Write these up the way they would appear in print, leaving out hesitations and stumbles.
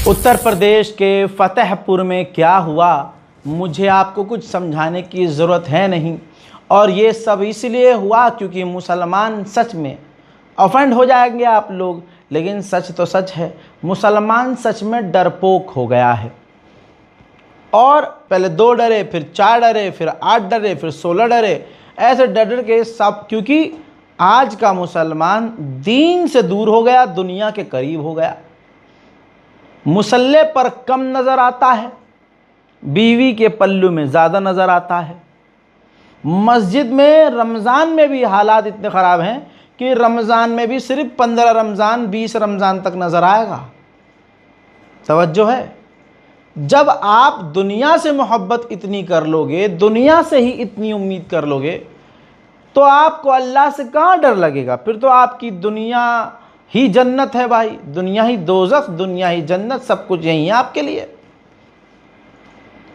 उत्तर प्रदेश के फतेहपुर में क्या हुआ, मुझे आपको कुछ समझाने की ज़रूरत है नहीं। और ये सब इसलिए हुआ क्योंकि मुसलमान, सच में ऑफेंड हो जाएंगे आप लोग, लेकिन सच तो सच है, मुसलमान सच में डरपोक हो गया है। और पहले 2 डरे, फिर 4 डरे, फिर 8 डरे, फिर 16 डरे, ऐसे डर डर के सब, क्योंकि आज का मुसलमान दीन से दूर हो गया, दुनिया के करीब हो गया। मुसल्ले पर कम नज़र आता है, बीवी के पल्लू में ज़्यादा नज़र आता है। मस्जिद में रमज़ान में भी हालात इतने ख़राब हैं कि रमज़ान में भी सिर्फ 15 रमज़ान 20 रमज़ान तक नज़र आएगा। तवज्जो है। जब आप दुनिया से मोहब्बत इतनी कर लोगे, दुनिया से ही इतनी उम्मीद कर लोगे, तो आपको अल्लाह से कहाँ डर लगेगा? फिर तो आपकी दुनिया ही जन्नत है भाई, दुनिया ही दोज़ख, दुनिया ही जन्नत, सब कुछ यही है आपके लिए।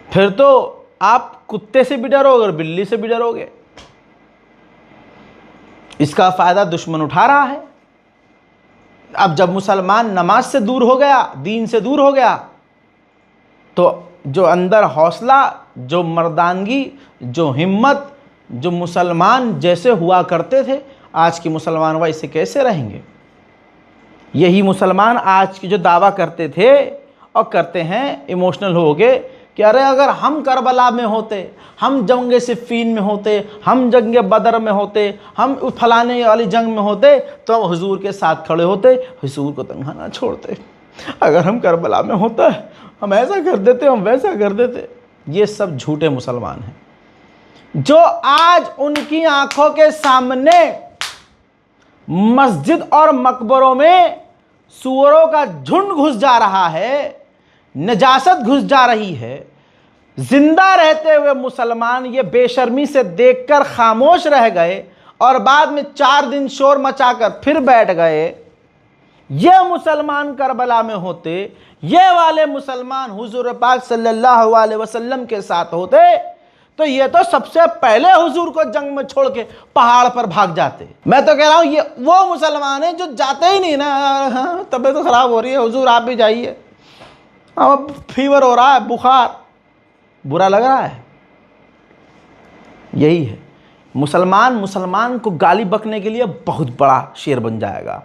फिर तो आप कुत्ते से भी डरोगे और बिल्ली से भी डरोगे। इसका फ़ायदा दुश्मन उठा रहा है। अब जब मुसलमान नमाज से दूर हो गया, दीन से दूर हो गया, तो जो अंदर हौसला, जो मर्दानगी, जो हिम्मत, जो मुसलमान जैसे हुआ करते थे, आज के मुसलमान वैसे कैसे रहेंगे? यही मुसलमान आज की जो दावा करते थे और करते हैं इमोशनल हो गए कि अरे अगर हम करबला में होते, हम जंग सिफ़ीन में होते, हम जंग बदर में होते, हम फलाने वाली जंग में होते, तो हम हुजूर के साथ खड़े होते, हुजूर को तंहा ना छोड़ते। अगर हम करबला में होता, हम ऐसा कर देते, हम वैसा कर देते। ये सब झूठे मुसलमान हैं जो आज उनकी आंखों के सामने मस्जिद और मकबरों में सूअरों का झुंड घुस जा रहा है, नजासत घुस जा रही है। जिंदा रहते हुए मुसलमान ये बेशर्मी से देखकर खामोश रह गए और बाद में 4 दिन शोर मचाकर फिर बैठ गए। ये मुसलमान करबला में होते, ये वाले मुसलमान हुजूर पाक सल्लल्लाहु अलैहि वसल्लम के साथ होते, तो ये तो सबसे पहले हुजूर को जंग में छोड़ के पहाड़ पर भाग जाते। मैं तो कह रहा हूँ ये वो मुसलमान है जो जाते ही नहीं ना, तबीयत तो खराब हो रही है, हुजूर आप भी जाइए, अब फीवर हो रहा है, बुखार, बुरा लग रहा है। यही है मुसलमान को गाली बकने के लिए बहुत बड़ा शेर बन जाएगा।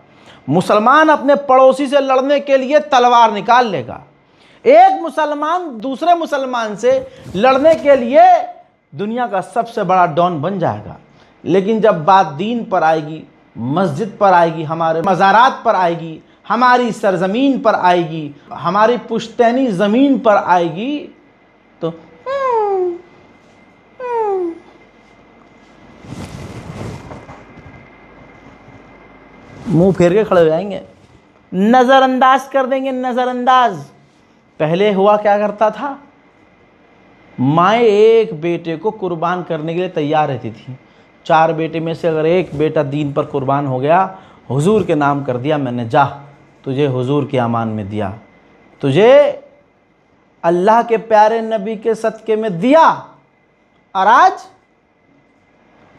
मुसलमान अपने पड़ोसी से लड़ने के लिए तलवार निकाल लेगा। एक मुसलमान दूसरे मुसलमान से लड़ने के लिए दुनिया का सबसे बड़ा डॉन बन जाएगा। लेकिन जब बात दीन पर आएगी, मस्जिद पर आएगी, हमारे मज़ारात पर आएगी, हमारी सरजमीन पर आएगी, हमारी पुश्तैनी ज़मीन पर आएगी, तो मुंह फेर के खड़े हो जाएंगे, नज़रअंदाज कर देंगे, नज़रअंदाज। पहले हुआ क्या करता था, माएँ एक बेटे को कुर्बान करने के लिए तैयार रहती थी। 4 बेटे में से अगर एक बेटा दीन पर कुर्बान हो गया, हुजूर के नाम कर दिया मैंने, जा तुझे हुजूर के अमान में दिया, तुझे अल्लाह के प्यारे नबी के सदक़े में दिया। और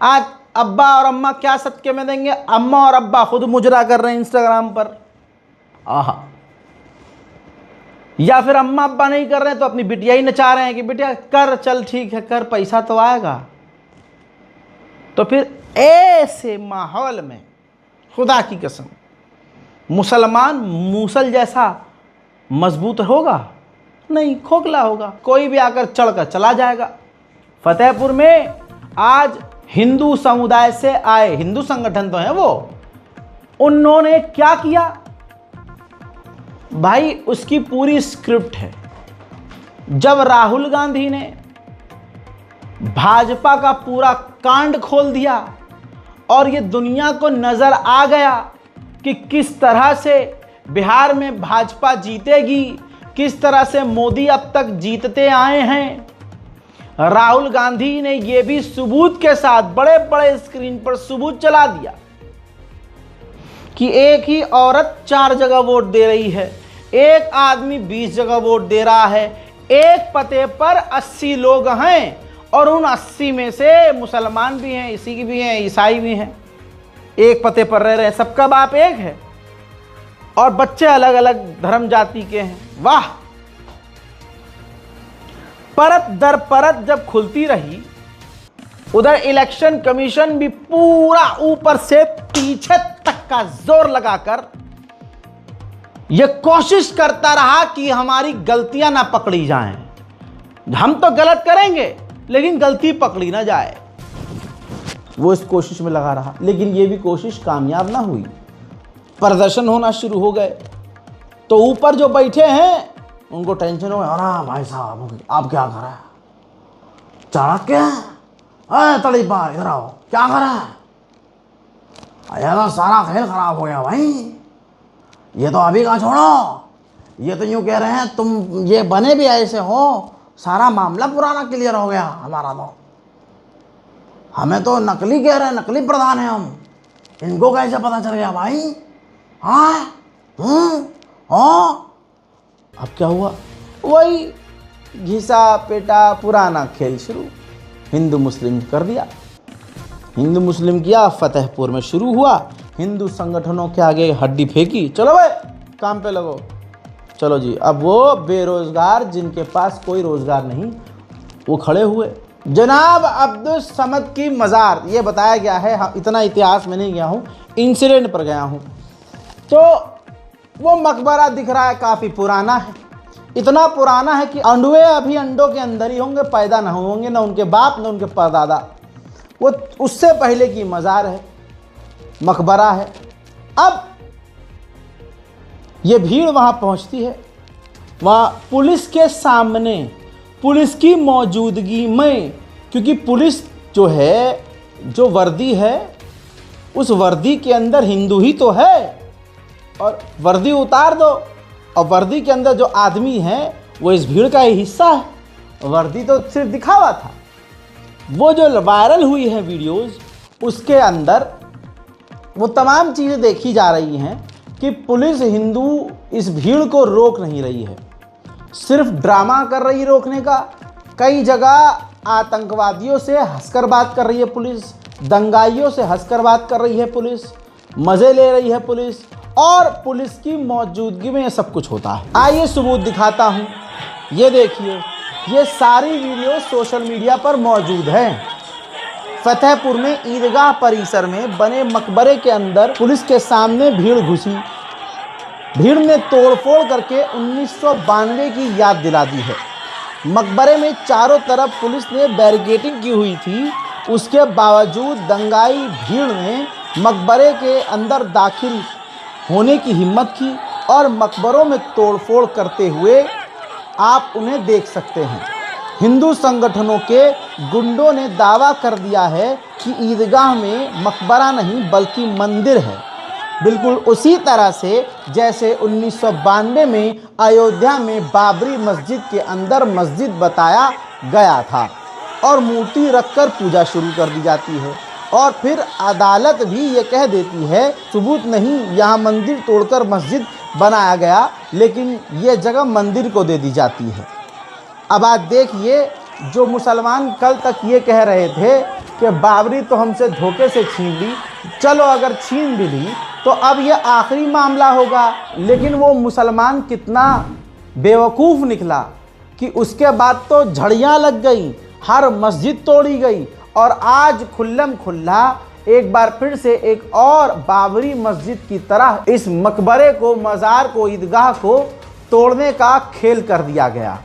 आज अब्बा और अम्मा क्या सदक़े में देंगे? अम्मा और अब्बा खुद मुजरा कर रहे हैं इंस्टाग्राम पर, आहा। या फिर अम्मा अब्बा नहीं कर रहे हैं तो अपनी बिटिया ही नचा रहे हैं कि बिटिया कर, चल ठीक है कर, पैसा तो आएगा। तो फिर ऐसे माहौल में खुदा की कसम मुसलमान मूसल जैसा मजबूत होगा नहीं, खोखला होगा। कोई भी आकर चढ़कर चला जाएगा। फतेहपुर में आज हिंदू समुदाय से आए, हिंदू संगठन तो हैं वो, उन्होंने क्या किया भाई, उसकी पूरी स्क्रिप्ट है। जब राहुल गांधी ने भाजपा का पूरा कांड खोल दिया और ये दुनिया को नजर आ गया कि किस तरह से बिहार में भाजपा जीतेगी, किस तरह से मोदी अब तक जीतते आए हैं, राहुल गांधी ने ये भी सबूत के साथ बड़े बड़े स्क्रीन पर सबूत चला दिया कि एक ही औरत 4 जगह वोट दे रही है, एक आदमी 20 जगह वोट दे रहा है, एक पते पर 80 लोग हैं और उन 80 में से मुसलमान भी हैं, सिख भी हैं, ईसाई भी हैं, एक पते पर रह रहे हैं, सबका बाप एक है। और बच्चे अलग अलग धर्म जाति के हैं। वाह! परत दर परत जब खुलती रही, उधर इलेक्शन कमीशन भी पूरा ऊपर से पीछे तक का जोर लगाकर यह कोशिश करता रहा कि हमारी गलतियां ना पकड़ी जाएं। हम तो गलत करेंगे लेकिन गलती पकड़ी ना जाए, वो इस कोशिश में लगा रहा। लेकिन यह भी कोशिश कामयाब ना हुई। प्रदर्शन होना शुरू हो गए तो ऊपर जो बैठे हैं उनको टेंशन हो गया, अरे भाई साहब आप क्या कर रहे हैं, चाणक्य तड़ी पार इधर आओ, क्या कर रहा है, यार सारा खेल खराब हो गया भाई, ये तो अभी का छोड़ो, ये तो यूँ कह रहे हैं तुम ये बने भी ऐसे हो, सारा मामला पुराना क्लियर हो गया हमारा, तो हमें तो नकली कह रहे हैं, नकली प्रधान है हम, इनको कैसे पता चल गया भाई। हाँ हाँ, अब क्या हुआ, वही घिसा पेटा पुराना खेल शुरू, हिंदू मुस्लिम कर दिया। हिंदू मुस्लिम किया, फतेहपुर में शुरू हुआ, हिंदू संगठनों के आगे हड्डी फेंकी, चलो भाई काम पे लगो, चलो जी। अब वो बेरोजगार जिनके पास कोई रोजगार नहीं, वो खड़े हुए। जनाब अब्दुल समद की मज़ार, ये बताया गया है, इतना इतिहास में नहीं गया हूँ, इंसिडेंट पर गया हूँ। तो वो मकबरा दिख रहा है, काफ़ी पुराना है, इतना पुराना है कि अंडे अभी अंडों के अंदर ही होंगे, पैदा ना होंगे, ना उनके बाप ना उनके परदादा, वो उससे पहले की मज़ार है, मकबरा है। अब ये भीड़ वहाँ पहुँचती है, वहाँ पुलिस के सामने, पुलिस की मौजूदगी में, क्योंकि पुलिस जो है, जो वर्दी है, उस वर्दी के अंदर हिंदू ही तो है, और वर्दी उतार दो और वर्दी के अंदर जो आदमी है वो इस भीड़ का ही हिस्सा है। वर्दी तो सिर्फ दिखावा था। वो जो वायरल हुई है वीडियोस, उसके अंदर वो तमाम चीज़ें देखी जा रही हैं कि पुलिस हिंदू इस भीड़ को रोक नहीं रही है, सिर्फ ड्रामा कर रही रोकने का। कई जगह आतंकवादियों से हंसकर बात कर रही है पुलिस, दंगाइयों से हंसकर बात कर रही है पुलिस, मज़े ले रही है पुलिस, और पुलिस की मौजूदगी में ये सब कुछ होता है। आइए सबूत दिखाता हूँ, ये देखिए, ये सारी वीडियो सोशल मीडिया पर मौजूद हैं। फतेहपुर में ईदगाह परिसर में बने मकबरे के अंदर पुलिस के सामने भीड़ घुसी, भीड़ ने तोड़फोड़ करके 1992 की याद दिला दी है। मकबरे में चारों तरफ पुलिस ने बैरिकेडिंग की हुई थी, उसके बावजूद दंगाई भीड़ ने मकबरे के अंदर दाखिल होने की हिम्मत की और मकबरों में तोड़फोड़ करते हुए आप उन्हें देख सकते हैं। हिंदू संगठनों के गुंडों ने दावा कर दिया है कि ईदगाह में मकबरा नहीं बल्कि मंदिर है, बिल्कुल उसी तरह से जैसे 1992 में अयोध्या में बाबरी मस्जिद के अंदर मस्जिद बताया गया था और मूर्ति रखकर पूजा शुरू कर दी जाती है, और फिर अदालत भी ये कह देती है सबूत नहीं, यहाँ मंदिर तोड़कर मस्जिद बनाया गया, लेकिन ये जगह मंदिर को दे दी जाती है। अब आज देखिए, जो मुसलमान कल तक ये कह रहे थे कि बाबरी तो हमसे धोखे से छीन ली, चलो अगर छीन भी ली तो अब ये आखिरी मामला होगा, लेकिन वो मुसलमान कितना बेवकूफ़ निकला कि उसके बाद तो झड़ियाँ लग गई, हर मस्जिद तोड़ी गई, और आज खुल्लम खुल्ला एक बार फिर से एक और बाबरी मस्जिद की तरह इस मकबरे को, मज़ार को, ईदगाह को तोड़ने का खेल कर दिया गया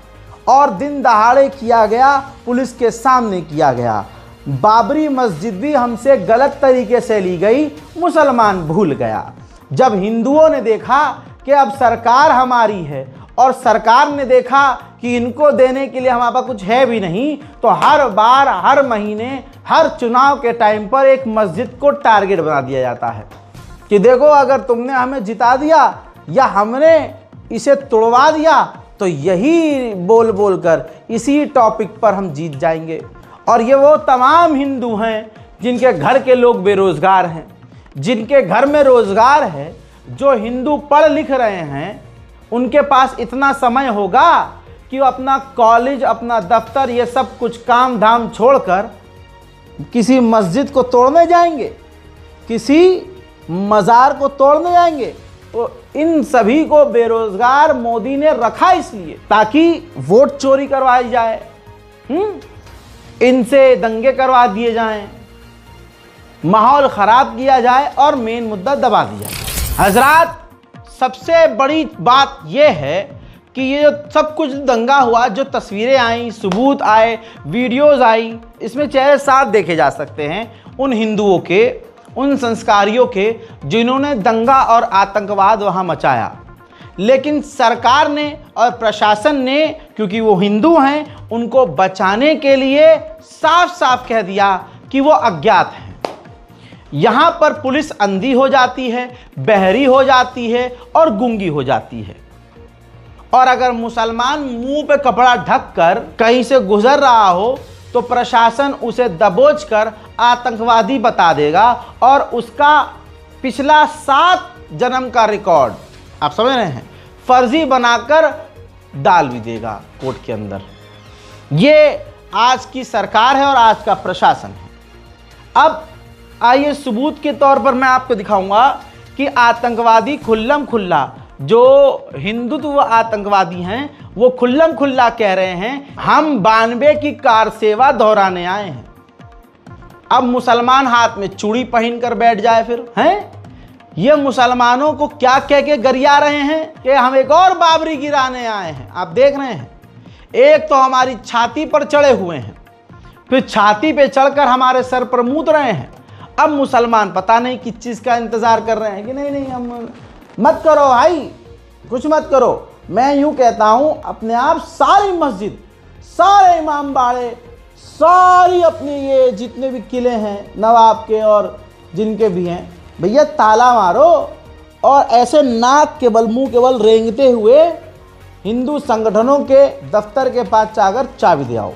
और दिन दहाड़े किया गया, पुलिस के सामने किया गया। बाबरी मस्जिद भी हमसे गलत तरीके से ली गई, मुसलमान भूल गया। जब हिंदुओं ने देखा कि अब सरकार हमारी है और सरकार ने देखा कि इनको देने के लिए हमारे पास कुछ है भी नहीं, तो हर बार, हर महीने, हर चुनाव के टाइम पर एक मस्जिद को टारगेट बना दिया जाता है कि देखो अगर तुमने हमें जिता दिया या हमने इसे तोड़वा दिया तो यही बोल बोल कर इसी टॉपिक पर हम जीत जाएंगे। और ये वो तमाम हिंदू हैं जिनके घर के लोग बेरोज़गार हैं, जिनके घर में रोज़गार है, जो हिंदू पढ़ लिख रहे हैं, उनके पास इतना समय होगा कि वो अपना कॉलेज, अपना दफ्तर, ये सब कुछ काम धाम छोड़कर किसी मस्जिद को तोड़ने जाएंगे, किसी मज़ार को तोड़ने जाएंगे। वो इन सभी को बेरोजगार मोदी ने रखा इसलिए ताकि वोट चोरी करवाई जाए, इनसे दंगे करवा दिए जाएं, माहौल खराब किया जाए और मेन मुद्दा दबा दिया जाए। हजरात, सबसे बड़ी बात यह है कि ये जो सब कुछ दंगा हुआ, जो तस्वीरें आई, सबूत आए, वीडियोस आई, इसमें चेहरे साफ देखे जा सकते हैं उन हिंदुओं के, उन संस्कारियों के जिन्होंने दंगा और आतंकवाद वहाँ मचाया। लेकिन सरकार ने और प्रशासन ने, क्योंकि वो हिंदू हैं, उनको बचाने के लिए साफ साफ कह दिया कि वो अज्ञात हैं। यहाँ पर पुलिस अंधी हो जाती है, बहरी हो जाती है और गूंगी हो जाती है। और अगर मुसलमान मुंह पे कपड़ा ढक कर कहीं से गुजर रहा हो तो प्रशासन उसे दबोचकर आतंकवादी बता देगा और उसका पिछला 7 जन्म का रिकॉर्ड, आप समझ रहे हैं, फर्जी बनाकर डाल भी देगा कोर्ट के अंदर। ये आज की सरकार है और आज का प्रशासन है। अब आइए सबूत के तौर पर मैं आपको दिखाऊंगा कि आतंकवादी खुल्लम खुल्ला, जो हिंदुत्व आतंकवादी हैं, वो खुल्लम खुल्ला कह रहे हैं हम 92 की कार सेवा दोहराने आए हैं। अब मुसलमान हाथ में चूड़ी पहन कर बैठ जाए फिर हैं? ये मुसलमानों को क्या कह के गरिया रहे हैं कि हम एक और बाबरी गिराने आए हैं। आप देख रहे हैं, एक तो हमारी छाती पर चढ़े हुए हैं, फिर छाती पे चढ़कर हमारे सर पर मूत रहे हैं। अब मुसलमान पता नहीं किस चीज़ का इंतज़ार कर रहे हैं कि नहीं हम मत करो भाई, कुछ मत करो। मैं यूँ कहता हूँ, अपने आप सारी मस्जिद, सारे इमाम बाड़े, सारी अपनी ये जितने भी किले हैं नवाब के और जिनके भी हैं, भैया ताला मारो और ऐसे नाक के बल, मुंह के बल रेंगते हुए हिंदू संगठनों के दफ्तर के पास जाकर चाबी दे आओ।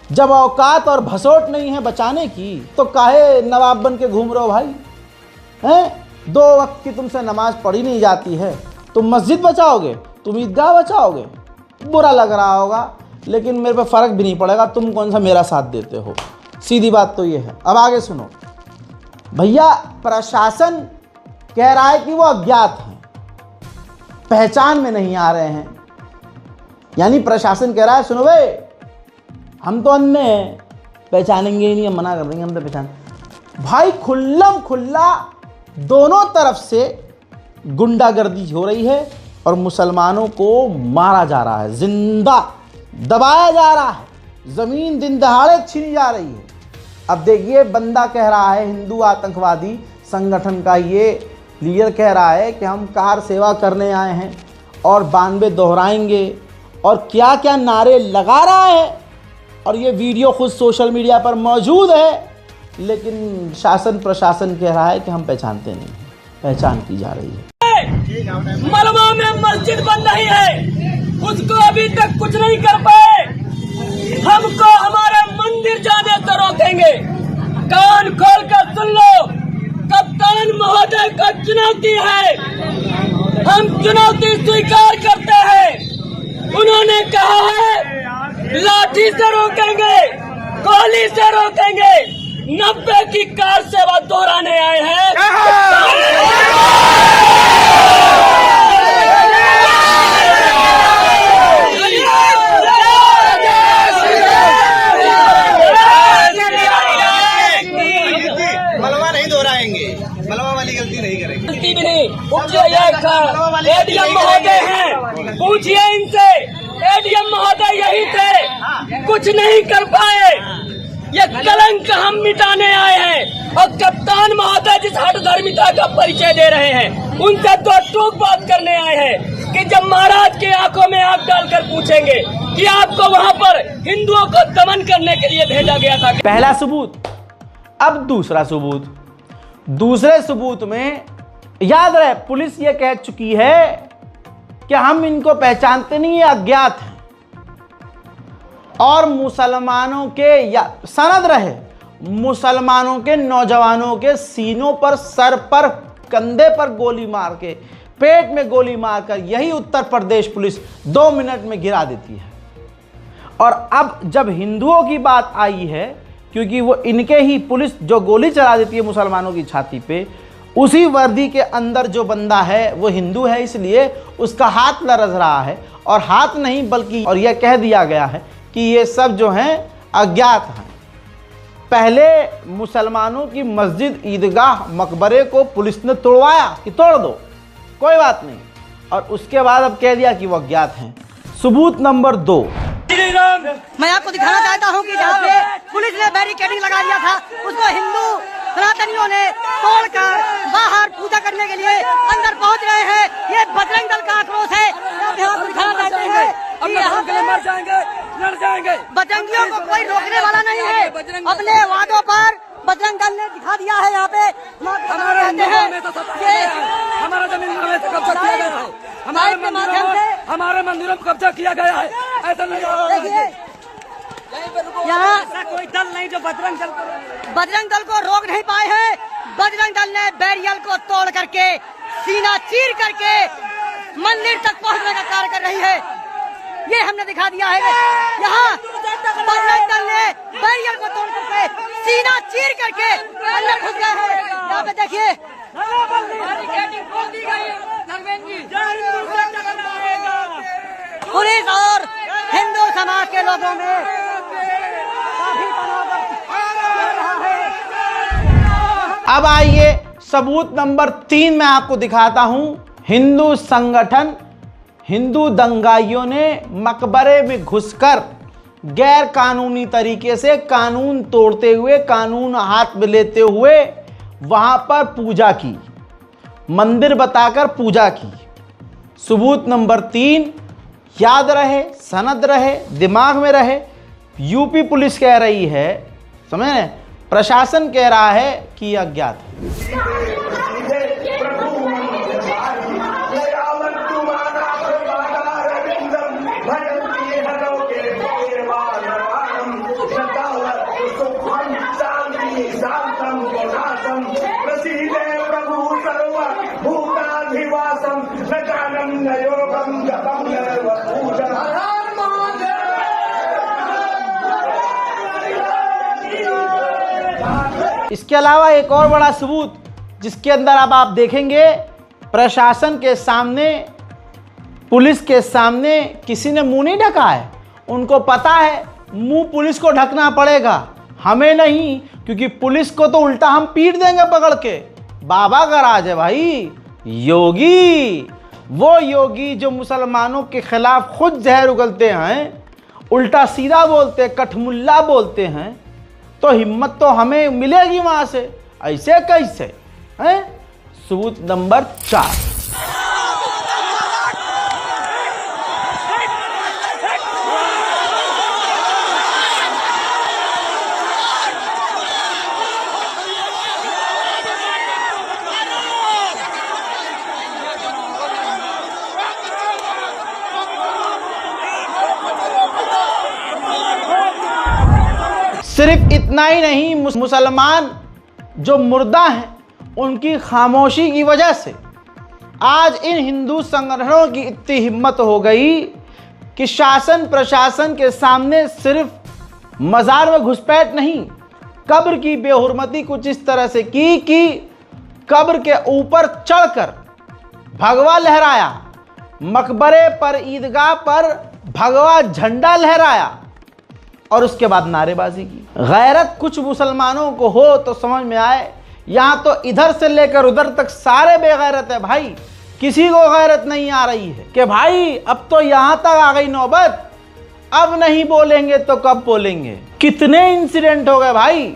जब औकात और भसोट नहीं है बचाने की तो काहे नवाब बन के घूम रहे हो भाई हैं? 2 वक्त की तुमसे नमाज पढ़ी नहीं जाती है, तुम मस्जिद बचाओगे, तुम ईदगाह बचाओगे। बुरा लग रहा होगा लेकिन मेरे पे फ़र्क भी नहीं पड़ेगा, तुम कौन सा मेरा साथ देते हो। सीधी बात तो ये है। अब आगे सुनो भैया, प्रशासन कह रहा है कि वो अज्ञात हैं, पहचान में नहीं आ रहे हैं। यानी प्रशासन कह रहा है सुनो भाई, हम तो अन्य हैं, पहचानेंगे ही नहीं, हम मना कर देंगे, हम तो पहचान। भाई खुल्लम खुल्ला दोनों तरफ से गुंडागर्दी हो रही है और मुसलमानों को मारा जा रहा है, जिंदा दबाया जा रहा है, ज़मीन दिन दहाड़े छीनी जा रही है। अब देखिए, बंदा कह रहा है, हिंदू आतंकवादी संगठन का ये लीडर कह रहा है कि हम कार सेवा करने आए हैं और 92 दोहराएंगे और क्या क्या नारे लगा रहा है। और ये वीडियो खुद सोशल मीडिया पर मौजूद है, लेकिन शासन प्रशासन कह रहा है कि हम पहचानते नहीं हैं, पहचान की जा रही है। मलबा में मस्जिद बन रही है, उसको अभी तक कुछ नहीं कर पाए, हमको हमारे मंदिर जाने से रोकेंगे। कान खोल कर सुन लो, कप्तान महोदय को चुनौती है, हम चुनौती स्वीकार करते हैं। उन्होंने कहा है लाठी से रोकेंगे, गोली से रोकेंगे। 90 की कार सेवा दोहराने आए हैं। मलबा नहीं दोहराएंगे, मलबा वाली गलती नहीं करेंगे। गलती भी नहीं। एडीएम महोदय हैं, पूछिए इनसे। एडीएम महोदय यही थे, कुछ नहीं कर पाए। ये कलंक हम मिटाने आए हैं। और कप्तान महोदय जिस हठधर्मिता का परिचय दे रहे हैं, उनसे तो टूक बात करने आए हैं कि जब महाराज के आंखों में आंख डालकर पूछेंगे कि आपको वहां पर हिंदुओं को दमन करने के लिए भेजा गया था। पहला सबूत। अब दूसरा सबूत। दूसरे सबूत में याद रहे, पुलिस ये कह चुकी है कि हम इनको पहचानते नहीं, ये अज्ञात हैं। और मुसलमानों के, या सनद रहे, मुसलमानों के नौजवानों के सीनों पर, सर पर, कंधे पर गोली मार के, पेट में गोली मारकर यही उत्तर प्रदेश पुलिस 2 मिनट में गिरा देती है। और अब जब हिंदुओं की बात आई है, क्योंकि वो इनके ही पुलिस जो गोली चला देती है मुसलमानों की छाती पे, उसी वर्दी के अंदर जो बंदा है वो हिंदू है, इसलिए उसका हाथ लरज रहा है, और हाथ नहीं बल्कि और यह कह दिया गया है कि ये सब जो हैं अज्ञात हैं। पहले मुसलमानों की मस्जिद, ईदगाह, मकबरे को पुलिस ने तोड़वाया कि तोड़ दो, कोई बात नहीं, और उसके बाद अब कह दिया कि वो अज्ञात हैं। सबूत नंबर 2, मैं आपको दिखाना चाहता हूं कि जहां पे पुलिस ने बैरिकेडिंग लगा दिया था, उसको हिंदू सनातनियों ने तोड़कर बाहर पूजा करने के लिए अंदर पहुंच रहे हैं। ये बजरंग दल का आक्रोश है। आपको दिखाना चाहते हैं कि यहाँ पे मर जाएंगे, लड़ जाएंगे। बजरंगियों को कोई रोकने वाला नहीं है। अपने वादों पर बजरंग दल ने दिखा दिया है। यहाँ पे हमारे हिंदुओं में तो हमारा जमीन में कब्जा किया गया है, हमारे मंदिरों में कब्जा किया गया है। ऐसा नहीं देखिए, यहाँ कोई दल नहीं जो बजरंग दल को रोक नहीं पाए हैं। बजरंग दल ने बैरियल को तोड़ करके, सीना चीर करके मंदिर तक पहुंचने का कार्य कर रही है। ये हमने दिखा दिया है। यहाँ बजरंग दल ने बैरियल को तोड़ करके, सीना चीर करके अंदर घुस गए हैं। यहाँ पे देखिए, पुलिस और हिंदू समाज के लोगों में काफी तनाव बढ़ रहा है। अब आइए सबूत नंबर 3 मैं आपको दिखाता हूं। हिंदू संगठन हिंदू दंगाइयों ने मकबरे में घुसकर गैर कानूनी तरीके से कानून तोड़ते हुए, कानून हाथ में लेते हुए वहां पर पूजा की, मंदिर बताकर पूजा की। सबूत नंबर 3 याद रहे, सनद रहे, दिमाग में रहे। यूपी पुलिस कह रही है, समझ रहे, प्रशासन कह रहा है कि यह अज्ञात है। इसके अलावा एक और बड़ा सबूत जिसके अंदर अब आप देखेंगे, प्रशासन के सामने, पुलिस के सामने किसी ने मुंह नहीं ढका है। उनको पता है मुंह पुलिस को ढकना पड़ेगा, हमें नहीं, क्योंकि पुलिस को तो उल्टा हम पीट देंगे पकड़ के। बाबा का राज है भाई। योगी, वो योगी जो मुसलमानों के खिलाफ खुद जहर उगलते हैं, उल्टा सीधा बोलते, कठमुल्ला बोलते हैं, तो हिम्मत तो हमें मिलेगी वहां से। ऐसे कैसे हैं? सबूत नंबर 4, सिर्फ इतना ही नहीं, मुसलमान जो मुर्दा हैं उनकी खामोशी की वजह से आज इन हिंदू संगठनों की इतनी हिम्मत हो गई कि शासन प्रशासन के सामने सिर्फ मज़ार में घुसपैठ नहीं, कब्र की बेहुरमती कुछ इस तरह से की कि कब्र के ऊपर चढ़कर भगवा लहराया, मकबरे पर, ईदगाह पर भगवा झंडा लहराया और उसके बाद नारेबाजी की। गैरत कुछ मुसलमानों को हो तो समझ में आए। यहाँ तो इधर से लेकर उधर तक सारे बेगैरत है भाई। किसी को गैरत नहीं आ रही है कि भाई अब तो यहाँ तक आ गई नौबत, अब नहीं बोलेंगे तो कब बोलेंगे। कितने इंसिडेंट हो गए भाई।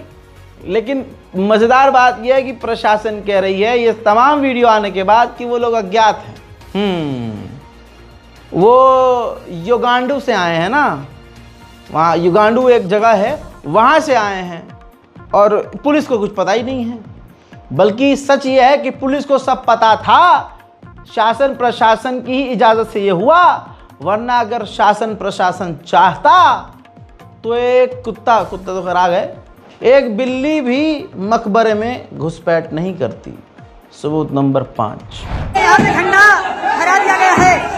लेकिन मज़ेदार बात यह है कि प्रशासन कह रही है ये तमाम वीडियो आने के बाद कि वो लोग अज्ञात हैं। वो युगांडू से आए हैं ना, वहाँ युगांडू एक जगह है, वहाँ से आए हैं और पुलिस को कुछ पता ही नहीं है। बल्कि सच ये है कि पुलिस को सब पता था, शासन प्रशासन की ही इजाज़त से ये हुआ, वरना अगर शासन प्रशासन चाहता तो एक कुत्ता तो खैर आ गए, एक बिल्ली भी मकबरे में घुसपैठ नहीं करती। सबूत नंबर 5, यहाँ पे झंडा हरा दिया गया है।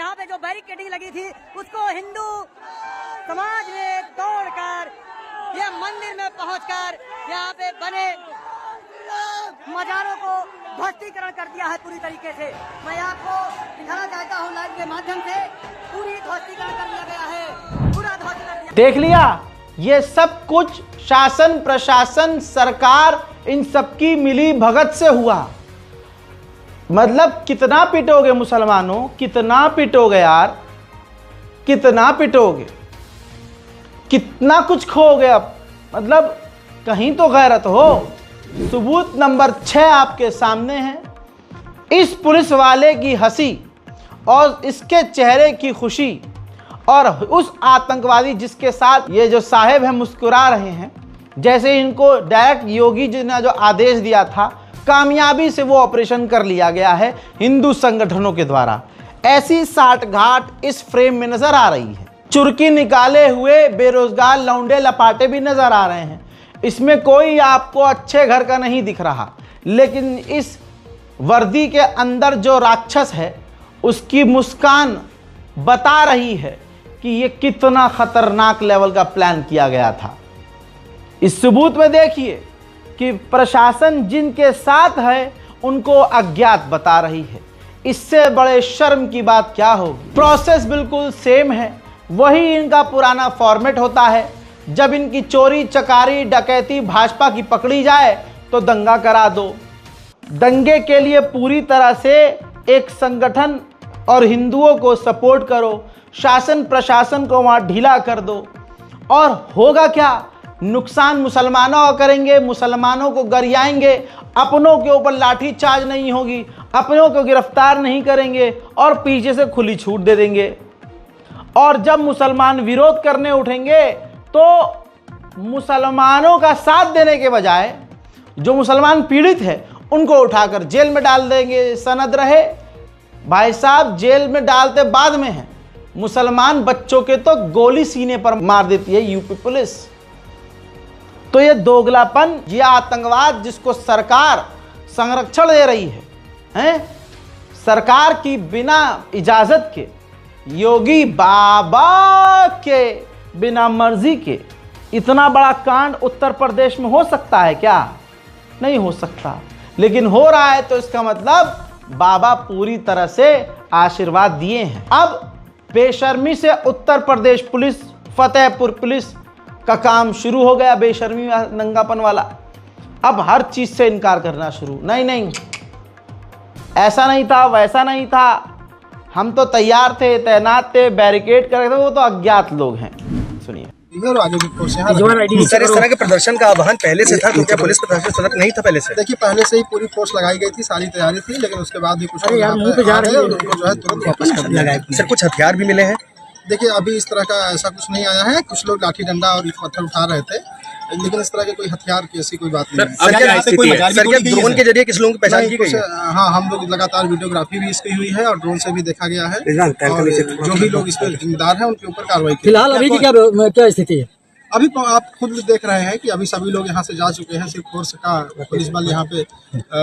यहाँ पे जो बैरिकेडिंग लगी थी उसको हिंदू समाज ने तोड़कर ये मंदिर में पहुंचकर यहाँ पे बने मजारों को ध्वस्तीकरण कर दिया है पूरी तरीके से। मैं आपको दिखाना चाहता हूँ लाइव के माध्यम से, पूरी ध्वस्तीकरण कर दिया गया है, पूरा ध्वस्त कर दिया। देख लिया, ये सब कुछ शासन प्रशासन सरकार इन सबकी मिली भगत से हुआ। मतलब कितना पिटोगे मुसलमानों, कितना पिटोगे यार, कितना पिटोगे, कितना कुछ खोगे। अब मतलब कहीं तो गैरत हो। सबूत नंबर 6 आपके सामने है। इस पुलिस वाले की हंसी और इसके चेहरे की खुशी और उस आतंकवादी जिसके साथ ये जो साहेब हैं मुस्कुरा रहे हैं, जैसे इनको डायरेक्ट योगी जी ने जो आदेश दिया था, कामयाबी से वो ऑपरेशन कर लिया गया है हिंदू संगठनों के द्वारा। ऐसी साठगांठ इस फ्रेम में नजर आ रही है। चुरकी निकाले हुए बेरोजगार लौंडे लपाटे भी नजर आ रहे हैं। इसमें कोई आपको अच्छे घर का नहीं दिख रहा, लेकिन इस वर्दी के अंदर जो राक्षस है उसकी मुस्कान बता रही है कि ये कितना खतरनाक लेवल का प्लान किया गया था। इस सबूत में देखिए कि प्रशासन जिनके साथ है उनको अज्ञात बता रही है। इससे बड़े शर्म की बात क्या होगी। प्रोसेस बिल्कुल सेम है, वही इनका पुराना फॉर्मेट होता है। जब इनकी चोरी चकारी डकैती भाजपा की पकड़ी जाए तो दंगा करा दो। दंगे के लिए पूरी तरह से एक संगठन और हिंदुओं को सपोर्ट करो, शासन प्रशासन को वहाँ ढीला कर दो, और होगा क्या, नुकसान मुसलमानों का करेंगे, मुसलमानों को गरियाएंगे, अपनों के ऊपर लाठी चार्ज नहीं होगी, अपनों को गिरफ्तार नहीं करेंगे और पीछे से खुली छूट दे देंगे। और जब मुसलमान विरोध करने उठेंगे तो मुसलमानों का साथ देने के बजाय जो मुसलमान पीड़ित है उनको उठाकर जेल में डाल देंगे। सनद रहे भाई साहब, जेल में डालते बाद में है, मुसलमान बच्चों के तो गोली सीने पर मार देती है यूपी पुलिस। तो ये दोगलापन, ये आतंकवाद जिसको सरकार संरक्षण दे रही है, सरकार की बिना इजाजत के, योगी बाबा के बिना मर्जी के इतना बड़ा कांड उत्तर प्रदेश में हो सकता है क्या? नहीं हो सकता। लेकिन हो रहा है तो इसका मतलब बाबा पूरी तरह से आशीर्वाद दिए हैं। अब बेशर्मी से उत्तर प्रदेश पुलिस, फतेहपुर पुलिस का काम शुरू हो गया, बेशर्मी नंगापन वाला। अब हर चीज से इनकार करना शुरू, नहीं ऐसा नहीं था, वैसा नहीं था, हम तो तैयार थे, तैनात थे, बैरिकेड कर रहे थे, वो तो अज्ञात लोग हैं। सुनिए। सर, इस तरह के प्रदर्शन का आह्वान पहले से था, तो क्या पुलिस प्रशासन सतर्क नहीं था पहले से? देखिए, पहले से ही पूरी फोर्स लगाई गई थी, सारी तैयारी थी, लेकिन उसके बाद भी कुछ लोग जो है तुरंत वापस कर दिया गया। सर, कुछ हथियार भी मिले हैं? देखिए, अभी इस तरह का ऐसा कुछ नहीं आया है। कुछ लोग लाठी डंडा और ईंट पत्थर उठा रहे थे, लेकिन इस तरह के कोई हथियार की ऐसी कोई बात नहीं है। सर, क्या ड्रोन के जरिए किस लोगों की पहचान की गई है? हाँ, हम लोग लगातार वीडियोग्राफी भी इसकी हुई है और ड्रोन से भी देखा गया है, और जो भी लोग इसमें जिम्मेदार हैं उनके ऊपर कार्रवाई की। फिलहाल अभी की क्या स्थिति है? अभी तो आप खुद देख रहे हैं कि अभी सभी लोग यहाँ से जा चुके हैं। सिर्फ फोर्स का पुलिस बल यहाँ पे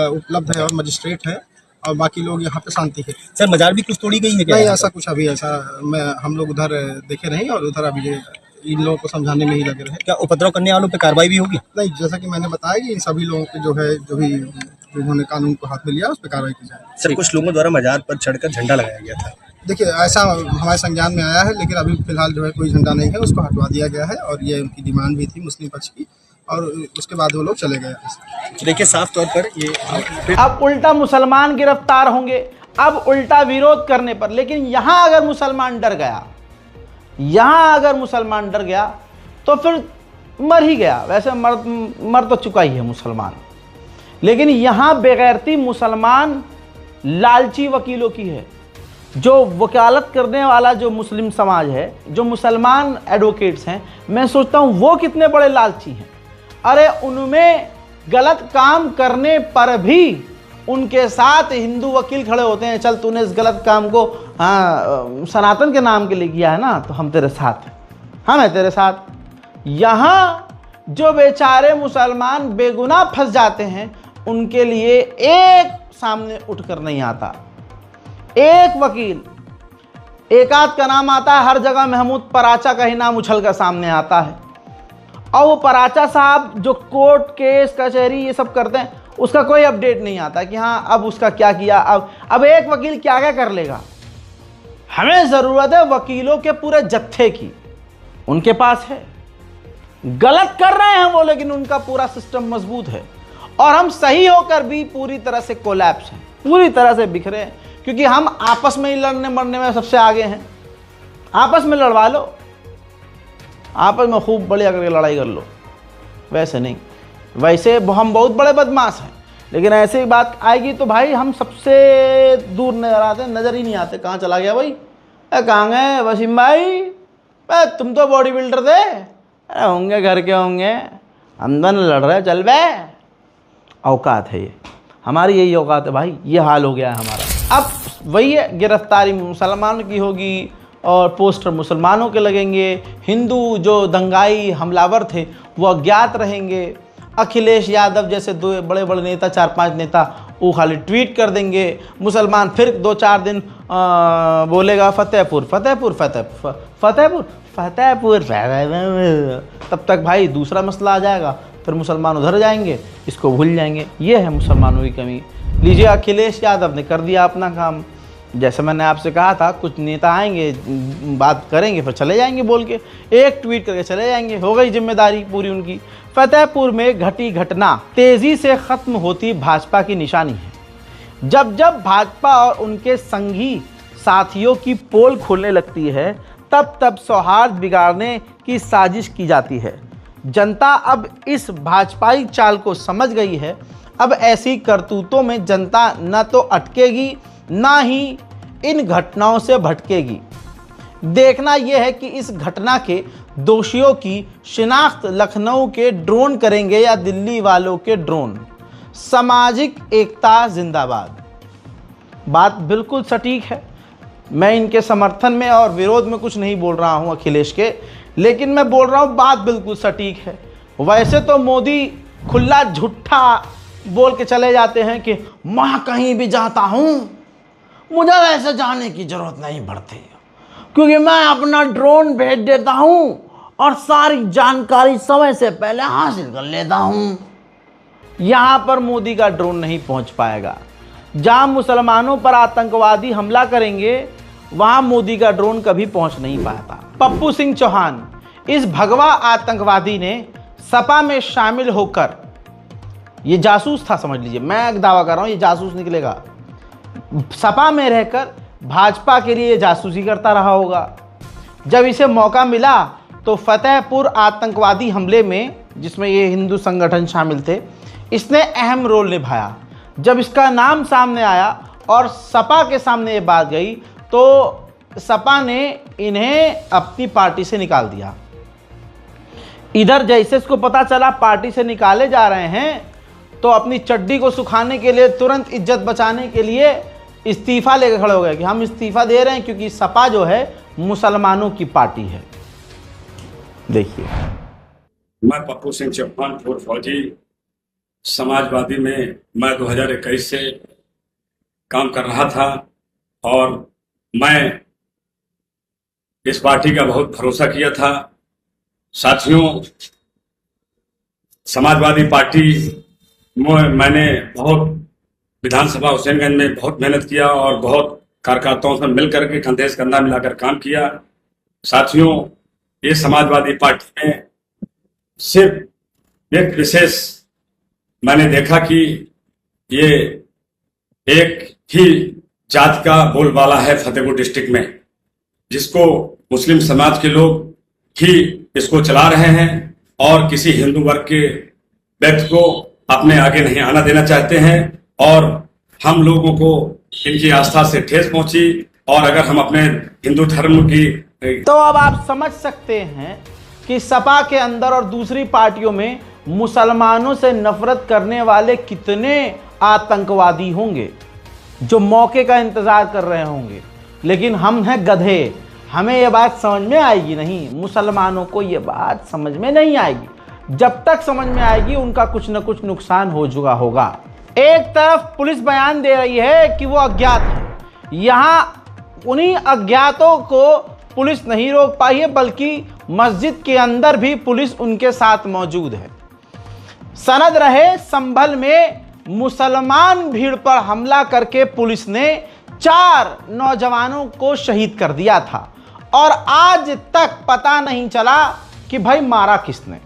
उपलब्ध है और मजिस्ट्रेट है, और बाकी लोग यहाँ पे शांति है। सर, मजार भी कुछ तोड़ी गई है क्या? नहीं, ऐसा कुछ अभी हम लोग उधर देखे नहीं, और उधर अभी इन लोगों को समझाने में ही लगे रहे। क्या उपद्रव करने वालों पे कार्रवाई भी होगी? नहीं, जैसा कि मैंने बताया कि इन सभी लोगों के जो भी जिन्होंने कानून को हाथ में लिया उस पर कार्रवाई की जाए। सर, कुछ लोगों द्वारा मजार पर चढ़कर झंडा लगाया गया था। देखिए, ऐसा हमारे संज्ञान में आया है, लेकिन अभी फिलहाल जो है कोई झंडा नहीं है, उसको हटवा दिया गया है, और ये उनकी डिमांड भी थी मुस्लिम पक्ष की, और उसके बाद वो लोग चले गए। देखिए, साफ तौर पर ये अब उल्टा मुसलमान गिरफ्तार होंगे, अब उल्टा विरोध करने पर। लेकिन यहाँ अगर मुसलमान डर गया, यहाँ अगर मुसलमान डर गया तो फिर मर ही गया। वैसे मर तो चुका ही है मुसलमान, लेकिन यहाँ बेगैरती मुसलमान लालची वकीलों की है। जो वकालत करने वाला जो मुस्लिम समाज है, जो मुसलमान एडवोकेट्स हैं, मैं सोचता हूँ वो कितने बड़े लालची हैं। अरे उनमें गलत काम करने पर भी उनके साथ हिंदू वकील खड़े होते हैं। चल, तूने इस गलत काम को सनातन के नाम के लिए किया है ना, तो हम तेरे साथ हैं, हम हैं तेरे साथ। यहाँ जो बेचारे मुसलमान बेगुनाह फंस जाते हैं, उनके लिए एक सामने उठकर नहीं आता। एक वकील एक आध का नाम आता है, हर जगह महमूद पराचा का ही नाम उछल कर सामने आता है। और वो पराचा साहब जो कोर्ट केस कचहरी ये सब करते हैं, उसका कोई अपडेट नहीं आता कि हाँ अब उसका क्या किया, अब एक वकील क्या क्या कर लेगा। हमें ज़रूरत है वकीलों के पूरे जत्थे की, उनके पास है, गलत कर रहे हैं वो, लेकिन उनका पूरा सिस्टम मजबूत है। और हम सही होकर भी पूरी तरह से कोलैप्स हैं, पूरी तरह से बिखरे हैं, क्योंकि हम आपस में ही लड़ने मरने में सबसे आगे हैं। आपस में लड़वा लो, आपस में खूब बढ़िया करके लड़ाई कर लो। वैसे नहीं, वैसे हम बहुत बड़े बदमाश हैं, लेकिन ऐसी बात आएगी तो भाई हम सबसे दूर नजर आते, नज़र ही नहीं आते। कहाँ चला गया भाई, कहाँ गए वसीम भाई, तुम तो बॉडी बिल्डर थे। अरे होंगे घर के होंगे, हम तो लड़ रहे, चल बे। औकात है ये, हमारी यही औकात है भाई, ये हाल हो गया है हमारा। अब वही है, गिरफ्तारी मुसलमानों की होगी और पोस्टर मुसलमानों के लगेंगे, हिंदू जो दंगाई हमलावर थे वो अज्ञात रहेंगे, अखिलेश यादव जैसे दो बड़े बड़े नेता, 4-5 नेता, वो खाली ट्वीट कर देंगे, मुसलमान फिर 2-4 दिन बोलेगा फतेहपुर फतेहपुर फतेहपुर फतेहपुर फतेहपुर, तब तक भाई दूसरा मसला आ जाएगा, फिर मुसलमान उधर जाएंगे, इसको भूल जाएंगे। ये है मुसलमानों की कमी। लीजिए, अखिलेश यादव ने कर दिया अपना काम। जैसे मैंने आपसे कहा था, कुछ नेता आएंगे, बात करेंगे, फिर चले जाएंगे, बोल के एक ट्वीट करके चले जाएंगे, हो गई जिम्मेदारी पूरी उनकी। फतेहपुर में घटी घटना तेजी से खत्म होती भाजपा की निशानी है। जब जब भाजपा और उनके संगी साथियों की पोल खुलने लगती है, तब तब सौहार्द बिगाड़ने की साजिश की जाती है। जनता अब इस भाजपाई चाल को समझ गई है। अब ऐसी करतूतों में जनता न तो अटकेगी, ना ही इन घटनाओं से भटकेगी। देखना यह है कि इस घटना के दोषियों की शिनाख्त लखनऊ के ड्रोन करेंगे या दिल्ली वालों के ड्रोन। सामाजिक एकता जिंदाबाद। बात बिल्कुल सटीक है। मैं इनके समर्थन में और विरोध में कुछ नहीं बोल रहा हूं अखिलेश के, लेकिन मैं बोल रहा हूं बात बिल्कुल सटीक है। वैसे तो मोदी खुला झूठा बोल के चले जाते हैं कि मैं कहीं भी जाता हूं मुझे वैसे जाने की जरूरत नहीं पड़ती, क्योंकि मैं अपना ड्रोन भेज देता हूं और सारी जानकारी समय से पहले हासिल कर लेता हूं। यहां पर मोदी का ड्रोन नहीं पहुंच पाएगा। जहां मुसलमानों पर आतंकवादी हमला करेंगे, वहां मोदी का ड्रोन कभी पहुंच नहीं पाता। पप्पू सिंह चौहान, इस भगवा आतंकवादी ने सपा में शामिल होकर, ये जासूस था समझ लीजिए, मैं एक दावा कर रहा हूं ये जासूस निकलेगा, सपा में रहकर भाजपा के लिए जासूसी करता रहा होगा। जब इसे मौका मिला तो फतेहपुर आतंकवादी हमले में, जिसमें ये हिंदू संगठन शामिल थे, इसने अहम रोल निभाया। जब इसका नाम सामने आया और सपा के सामने ये बात गई, तो सपा ने इन्हें अपनी पार्टी से निकाल दिया। इधर जैसे इसको पता चला पार्टी से निकाले जा रहे हैं, तो अपनी चड्डी को सुखाने के लिए, तुरंत इज्जत बचाने के लिए इस्तीफा लेकर खड़े हो गए कि हम इस्तीफा दे रहे हैं, क्योंकि सपा जो है मुसलमानों की पार्टी है। देखिए, मैं पप्पू सिंह चौहान, पूर्व फौजी, समाजवादी में मैं 2021 से काम कर रहा था और मैं इस पार्टी का बहुत भरोसा किया था। साथियों, समाजवादी पार्टी में मैंने बहुत विधानसभा हुसैनगंज में बहुत मेहनत किया और बहुत कार्यकर्ताओं से मिलकर के कंधे से कंधा मिलाकर काम किया। साथियों, ये समाजवादी पार्टी में सिर्फ एक विशेष मैंने देखा कि ये एक ही जात का बोलबाला है फतेहपुर डिस्ट्रिक्ट में, जिसको मुस्लिम समाज के लोग ही इसको चला रहे हैं और किसी हिंदू वर्ग के व्यक्ति को अपने आगे नहीं आना देना चाहते हैं। और हम लोगों को इनकी आस्था से ठेस पहुंची, और अगर हम अपने हिंदू धर्म की, तो अब आप समझ सकते हैं कि सपा के अंदर और दूसरी पार्टियों में मुसलमानों से नफरत करने वाले कितने आतंकवादी होंगे जो मौके का इंतजार कर रहे होंगे। लेकिन हम हैं गधे, हमें ये बात समझ में आएगी नहीं, मुसलमानों को ये बात समझ में नहीं आएगी। जब तक समझ में आएगी उनका कुछ न कुछ नुकसान हो चुका होगा। एक तरफ पुलिस बयान दे रही है कि वो अज्ञात है, यहाँ उन्हीं अज्ञातों को पुलिस नहीं रोक पाई है, बल्कि मस्जिद के अंदर भी पुलिस उनके साथ मौजूद है। सनद रहे संभल में मुसलमान भीड़ पर हमला करके पुलिस ने 4 नौजवानों को शहीद कर दिया था और आज तक पता नहीं चला कि भाई मारा किसने।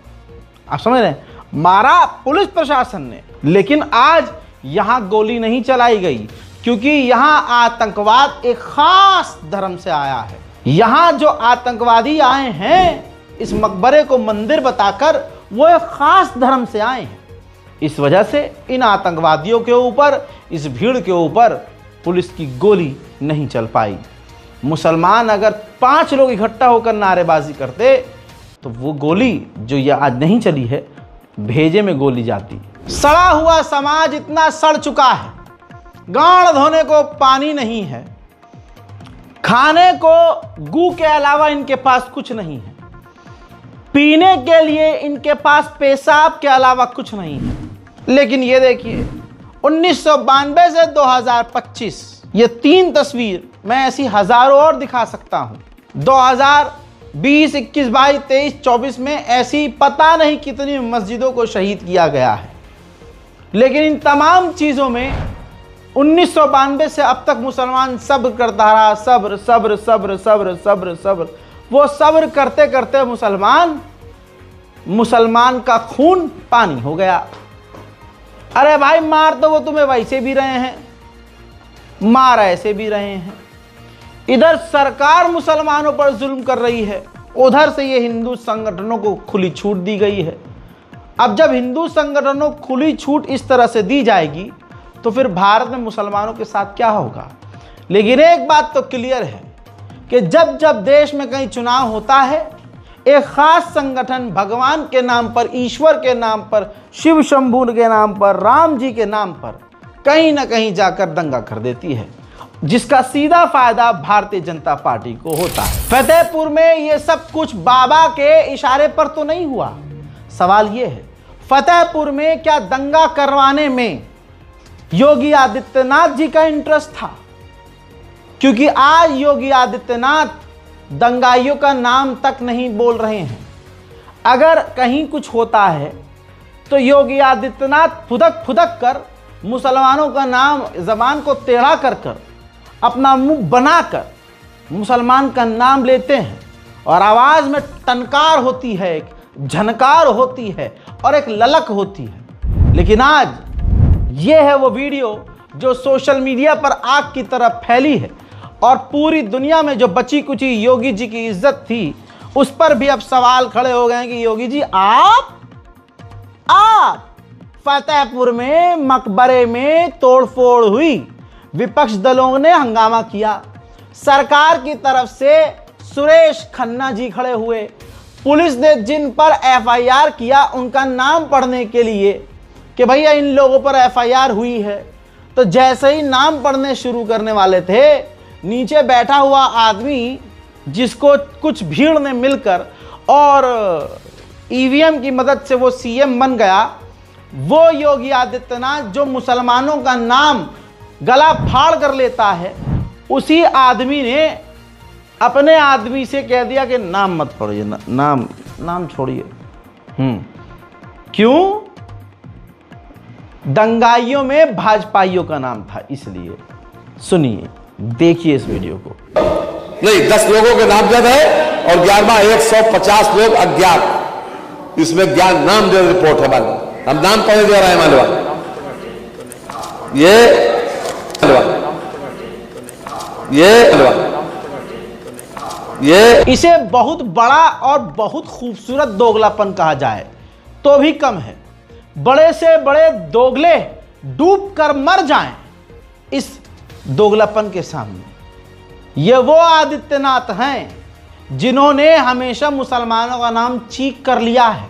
आप समझ रहे हैं, मारा पुलिस प्रशासन ने, लेकिन आज यहां गोली नहीं चलाई गई क्योंकि यहां आतंकवाद एक खास धर्म से आया है। यहां जो आतंकवादी आए हैं इस मकबरे को मंदिर बताकर, वो एक खास धर्म से आए हैं। इस वजह से इन आतंकवादियों के ऊपर, इस भीड़ के ऊपर पुलिस की गोली नहीं चल पाई। मुसलमान अगर 5 लोग इकट्ठा होकर नारेबाजी करते तो वो गोली जो ये आज नहीं चली है, भेजे में गोली जाती। सड़ा हुआ समाज इतना सड़ चुका है, गांड धोने को पानी नहीं है, खाने को गू के अलावा इनके पास कुछ नहीं है, पीने के लिए इनके पास पेशाब के अलावा कुछ नहीं है। लेकिन ये देखिए 1992 से 2025, ये 3 तस्वीर, मैं ऐसी हजारों और दिखा सकता हूं। 2020, 21, 22, 23, 24 में ऐसी पता नहीं कितनी मस्जिदों को शहीद किया गया है। लेकिन इन तमाम चीज़ों में 1992 से अब तक मुसलमान सब्र करता रहा, सब्र सब्र सब्र सब्र सब्र सब्र। वो सब्र करते करते मुसलमान का खून पानी हो गया। अरे भाई, मार तो वो तुम्हें वैसे भी रहे हैं, मार ऐसे भी रहे हैं। इधर सरकार मुसलमानों पर जुल्म कर रही है, उधर से ये हिंदू संगठनों को खुली छूट दी गई है। अब जब हिंदू संगठनों को खुली छूट इस तरह से दी जाएगी तो फिर भारत में मुसलमानों के साथ क्या होगा। लेकिन एक बात तो क्लियर है कि जब जब देश में कहीं चुनाव होता है, एक खास संगठन भगवान के नाम पर, ईश्वर के नाम पर, शिव शंभू के नाम पर, राम जी के नाम पर कहीं ना कहीं जाकर दंगा कर देती है, जिसका सीधा फायदा भारतीय जनता पार्टी को होता है। फतेहपुर में ये सब कुछ बाबा के इशारे पर तो नहीं हुआ। सवाल ये है, फतेहपुर में क्या दंगा करवाने में योगी आदित्यनाथ जी का इंटरेस्ट था? क्योंकि आज योगी आदित्यनाथ दंगाइयों का नाम तक नहीं बोल रहे हैं। अगर कहीं कुछ होता है तो योगी आदित्यनाथ फुदक फुदक कर मुसलमानों का नाम, ज़बान को टेढ़ा कर कर, अपना मुंह बनाकर मुसलमान का नाम लेते हैं और आवाज़ में टनकार होती है, एक झनकार होती है और एक ललक होती है। लेकिन आज ये है वो वीडियो जो सोशल मीडिया पर आग की तरह फैली है और पूरी दुनिया में जो बची कुची योगी जी की इज्जत थी, उस पर भी अब सवाल खड़े हो गए हैं कि योगी जी आप फतेहपुर में मकबरे में तोड़फोड़ हुई, विपक्ष दलों ने हंगामा किया, सरकार की तरफ से सुरेश खन्ना जी खड़े हुए, पुलिस ने जिन पर एफआईआर किया उनका नाम पढ़ने के लिए कि भैया इन लोगों पर एफआईआर हुई है, तो जैसे ही नाम पढ़ने शुरू करने वाले थे, नीचे बैठा हुआ आदमी जिसको कुछ भीड़ ने मिलकर और ईवीएम की मदद से वो सीएम बन गया, वो योगी आदित्यनाथ जो मुसलमानों का नाम गला फाड़ कर लेता है, उसी आदमी ने अपने आदमी से कह दिया कि नाम मत पढ़िए, नाम छोड़िए। क्यों? दंगाइयों में भाजपाइयों का नाम था, इसलिए। सुनिए, देखिए इस वीडियो को। नहीं, 10 लोगों के नाम जद है और 11वां 150 लोग अज्ञात। इसमें ज्ञान नाम जो रिपोर्ट है, बाद हम नाम पढ़े दे रहे हैं। मालवा ये इसे बहुत बड़ा और बहुत खूबसूरत दोगलापन कहा जाए तो भी कम है। बड़े से बड़े दोगले डूब कर मर जाएं इस दोगलापन के सामने। ये वो आदित्यनाथ हैं जिन्होंने हमेशा मुसलमानों का नाम चीख कर लिया है।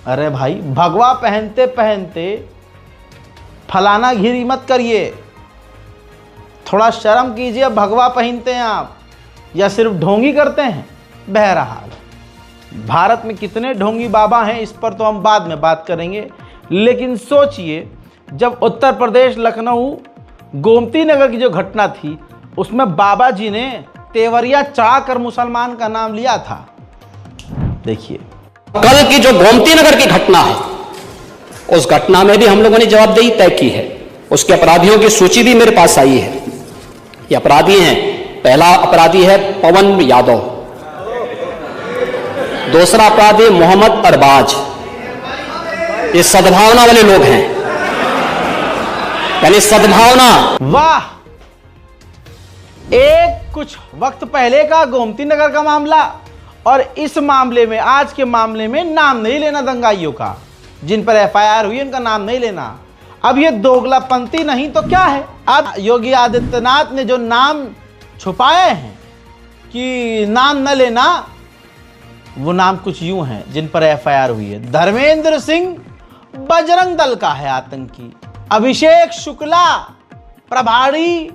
अरे भाई, भगवा पहनते पहनते फलाना घिरी मत करिए, थोड़ा शर्म कीजिए। भगवा पहनते हैं आप या सिर्फ ढोंगी करते हैं? बहरहाल, भारत में कितने ढोंगी बाबा हैं इस पर तो हम बाद में बात करेंगे। लेकिन सोचिए, जब उत्तर प्रदेश लखनऊ गोमती नगर की जो घटना थी, उसमें बाबा जी ने तेवरिया चढ़ाकर मुसलमान का नाम लिया था। देखिए, कल की जो गोमती नगर की घटना है, उस घटना में भी हम लोगों ने जवाबदेही तय की है। उसके अपराधियों की सूची भी मेरे पास आई है। ये अपराधी हैं, पहला अपराधी है पवन यादव, दूसरा अपराधी मोहम्मद अरबाज। ये सद्भावना वाले लोग हैं, यानी सद्भावना। वाह, एक कुछ वक्त पहले का गोमती नगर का मामला और इस मामले में, आज के मामले में नाम नहीं लेना दंगाइयों का, जिन पर एफआईआर हुई उनका नाम नहीं लेना। अब ये दोगलापंथी नहीं तो क्या है? अब योगी आदित्यनाथ ने जो नाम छुपाए हैं कि नाम न लेना, वो नाम कुछ यूं हैं जिन पर एफआईआर हुई है। धर्मेंद्र सिंह बजरंग दल का है आतंकी, अभिषेक शुक्ला प्रभारी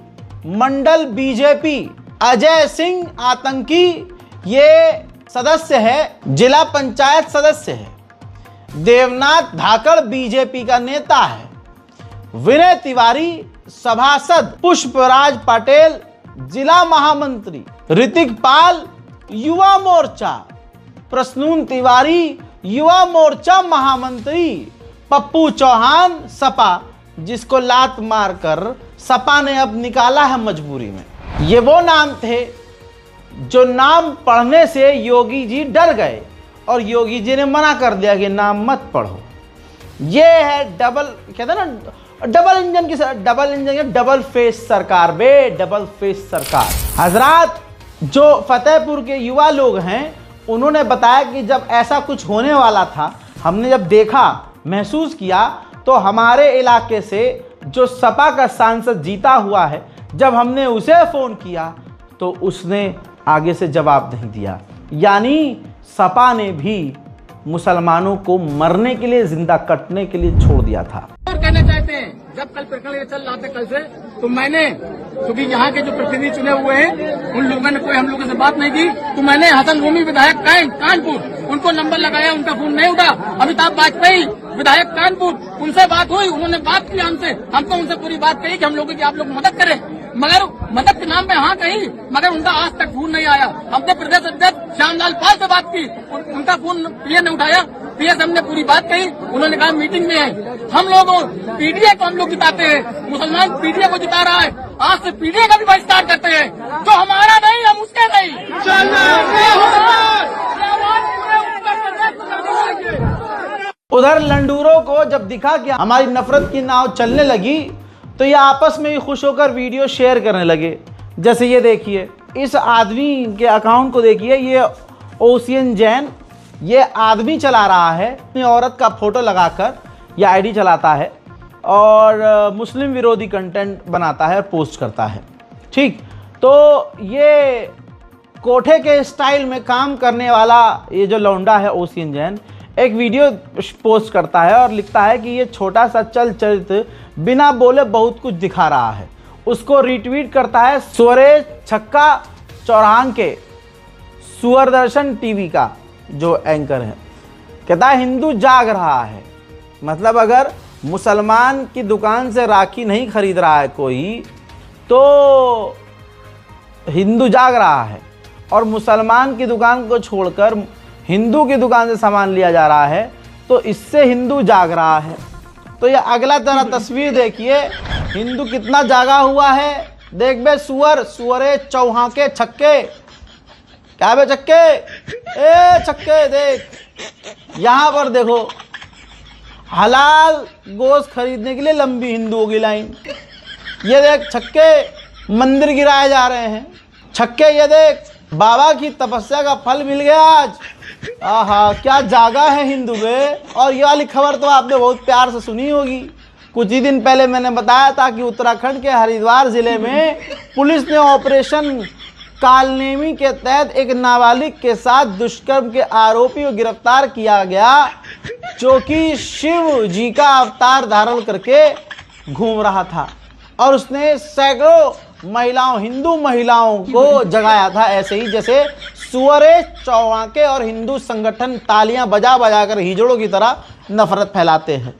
मंडल बीजेपी, अजय सिंह आतंकी ये सदस्य है, जिला पंचायत सदस्य है, देवनाथ धाकड़ बीजेपी का नेता है, विनय तिवारी सभासद, पुष्पराज पटेल जिला महामंत्री, ऋतिक पाल युवा मोर्चा, प्रसून तिवारी युवा मोर्चा महामंत्री, पप्पू चौहान सपा, जिसको लात मारकर सपा ने अब निकाला है मजबूरी में। ये वो नाम थे जो नाम पढ़ने से योगी जी डर गए और योगी जी ने मना कर दिया कि नाम मत पढ़ो। ये है डबल, कहते हैं ना, डबल इंजन की, डबल फेस सरकार बे, डबल फेस सरकार। हजरात, जो फतेहपुर के युवा लोग हैं, उन्होंने बताया कि जब ऐसा कुछ होने वाला था, हमने जब देखा, महसूस किया, तो हमारे इलाके से जो सपा का सांसद जीता हुआ है, जब हमने उसे फोन किया तो उसने आगे से जवाब नहीं दिया। यानी सपा ने भी मुसलमानों को मरने के लिए, जिंदा कटने के लिए छोड़ दिया था। और कहना चाहते हैं, जब कल प्रकरण चल रहा था कल से, तो मैंने, क्योंकि यहाँ के जो प्रतिनिधि चुने हुए हैं उन लोगों ने कोई हम लोगों से बात नहीं की, तो मैंने हसन रूमी विधायक कानपुर, उनको नंबर लगाया, उनका फोन नहीं उठा। अमिताभ वाजपेयी विधायक कानपुर, उनसे बात हुई, उन्होंने बात की हमको उनसे पूरी बात कही कि हम लोगों की आप लोग मदद करें, मगर मदद के नाम पे हाँ कही, मगर उनका आज तक फोन नहीं आया। हमने प्रदेश अध्यक्ष श्यामलाल पाल से बात की, उनका फोन पीए ने उठाया, पीए से हमने पूरी बात कही, उन्होंने कहा मीटिंग में है। हम लोग पीडीए को हम लोग जिताते हैं, मुसलमान पीडीए को जिता रहा है, आज से पीडीए का भी बहिष्कार करते हैं। जो हमारा नहीं, हम उसके नहीं। उधर लंडूरों को जब दिखा कि हमारी नफरत की नाव चलने लगी, तो ये आपस में ही खुश होकर वीडियो शेयर करने लगे। जैसे ये देखिए, इस आदमी के अकाउंट को देखिए, ये ओसियन जैन, ये आदमी चला रहा है, अपनी औरत का फोटो लगाकर ये आईडी चलाता है और मुस्लिम विरोधी कंटेंट बनाता है और पोस्ट करता है। ठीक, तो ये कोठे के स्टाइल में काम करने वाला ये जो लौंडा है ओसियन जैन, एक वीडियो पोस्ट करता है और लिखता है कि ये छोटा सा चल चरित्र बिना बोले बहुत कुछ दिखा रहा है। उसको रिट्वीट करता है सुरेश छक्का चौराहा के, सुअरदर्शन टीवी का जो एंकर है। कहता है हिंदू जाग रहा है, मतलब अगर मुसलमान की दुकान से राखी नहीं खरीद रहा है कोई, तो हिंदू जाग रहा है, और मुसलमान की दुकान को छोड़कर हिंदू की दुकान से सामान लिया जा रहा है, तो इससे हिंदू जाग रहा है। तो ये अगला तरह तस्वीर देखिए, हिंदू कितना जागा हुआ है। देख बे सुअरे चौहा के छक्के, क्या बे छक्के, ए छक्के देख, यहाँ पर देखो हलाल गोश्त खरीदने के लिए लंबी हिंदुओं की लाइन। ये देख छक्के, मंदिर गिराए जा रहे हैं। छक्के ये देख, बाबा की तपस्या का फल मिल गया आज। आहा, क्या जागा है हिंदू में। और ये वाली खबर तो आपने बहुत प्यार से सुनी होगी। कुछ ही दिन पहले मैंने बताया था कि उत्तराखंड के हरिद्वार जिले में पुलिस ने ऑपरेशन कालनेमी के तहत एक नाबालिग के साथ दुष्कर्म के आरोपी को गिरफ्तार किया गया, जो कि शिव जी का अवतार धारण करके घूम रहा था और उसने सैकड़ों महिलाओं, हिंदू महिलाओं को जगाया था, ऐसे ही जैसे सुअरे चौवाके और हिंदू संगठन तालियां बजा बजा कर हिजड़ों की तरह नफरत फैलाते हैं।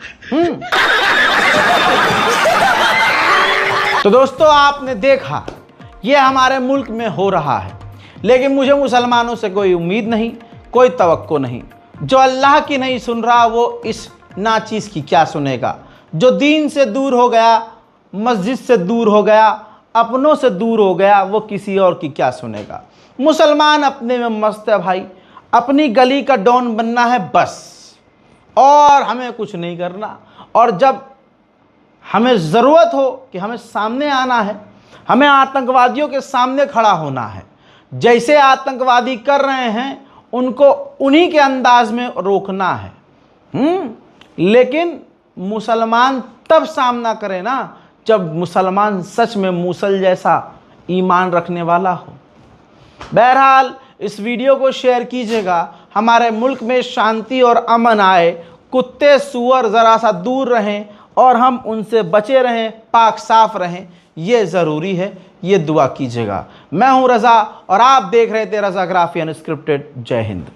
तो दोस्तों, आपने देखा ये हमारे मुल्क में हो रहा है। लेकिन मुझे मुसलमानों से कोई उम्मीद नहीं, कोई तवक्को नहीं। जो अल्लाह की नहीं सुन रहा वो इस नाचीज़ की क्या सुनेगा। जो दीन से दूर हो गया, मस्जिद से दूर हो गया, अपनों से दूर हो गया, वो किसी और की क्या सुनेगा। मुसलमान अपने में मस्त है भाई, अपनी गली का डॉन बनना है बस, और हमें कुछ नहीं करना। और जब हमें ज़रूरत हो कि हमें सामने आना है, हमें आतंकवादियों के सामने खड़ा होना है, जैसे आतंकवादी कर रहे हैं उनको उन्हीं के अंदाज में रोकना है। लेकिन मुसलमान तब सामना करे ना जब मुसलमान सच में मूसल जैसा ईमान रखने वाला हो। बहरहाल इस वीडियो को शेयर कीजिएगा, हमारे मुल्क में शांति और अमन आए, कुत्ते सूअर ज़रा सा दूर रहें और हम उनसे बचे रहें, पाक साफ रहें, ये ज़रूरी है। ये दुआ कीजिएगा। मैं हूं रज़ा और आप देख रहे थे रज़ाग्राफी अनस्क्रिप्टेड। जय हिंद।